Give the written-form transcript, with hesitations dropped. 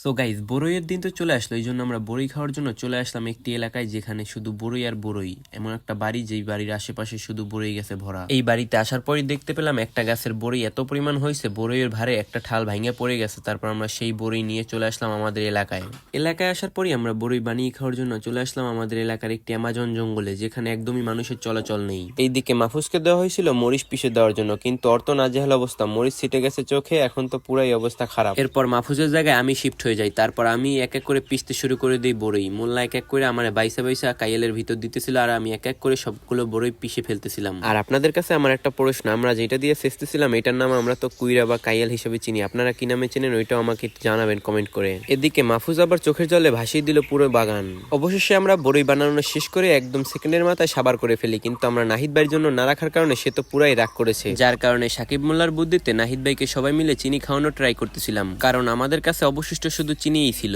So guys, বড়ইয়ের দিন তো চলে আসলো, এই জন্য আমরা বড়ই খাওয়ার জন্য চলে আসলাম একটি এলাকায় যেখানে শুধু বড়ই আর বড়ই। এমন একটা বাড়ি যেই বাড়ির আশেপাশে শুধু বড়ই গাছে ভরা। এই বাড়িতে আসার পরই দেখতে পেলাম একটা গাছের বড়ই এত পরিমাণ হয়েছে, বড়ইয়ের ভারে একটা ঠাল ভাঙে পড়ে গেছে। তারপর আমরা সেই বড়ই নিয়ে চলে আসলাম আমাদের এলাকায় আসার পরই আমরা বড়ই বানিয়ে খাওয়ার জন্য চলে আসলাম আমাদের এলাকার একটি অ্যামাজন জঙ্গলে, যেখানে একদমই মানুষের চলাচল নেই। এইদিকে মাহফুজকে দেওয়া হয়েছিল মরিচ পিষে দেওয়ার জন্য, কিন্তু অর্থ নাজেহাল অবস্থা, মরিচ ছিটে গেছে চোখে, এখন তো পুরাই অবস্থা খারাপ। এরপর মাহফুজের জায়গায় আমি শিফট হয়ে যাই। তারপর আমি এক এক করে পিষতে শুরু করে দিই বড়ই। মোল্লা এক এক করে আমার বাইসা কাইয়েলের ভিতর দিতেছিল, আর আমি এক এক করে সবগুলো বড়ই পিষে ফেলতেছিলাম। আর আপনাদের কাছে আমার একটা প্রশ্ন, আমরা যেটা দিয়ে চেষ্টেছিলাম এটার নাম আমরা তো কুইরা বা কাইয়েল হিসেবে চিনি, আপনারা কি নামে চেনেন ওইটাও আমাকে জানাবেন কমেন্ট করে। এদিকে মাহফুজ আবার চোখের জলে ভাসিয়ে দিল পুরো বাগান। অবশেষে আমরা বড়ই বানানো শেষ করে একদম সেকেন্ডের মাথায় সাবার করে ফেলি, কিন্তু আমরা নাহিদ ভাইয়ের জন্য না রাখার কারণে সে তো পুরাই রাগ করেছে। যার কারণে সাকিব মোল্লার বুদ্ধিতে নাহিদ ভাইকে সবাই মিলে চিনি খাওয়ানো ট্রাই করতেছিলাম, কারণ আমাদের কাছে অবশিষ্ট শুধু চিনিই ছিল।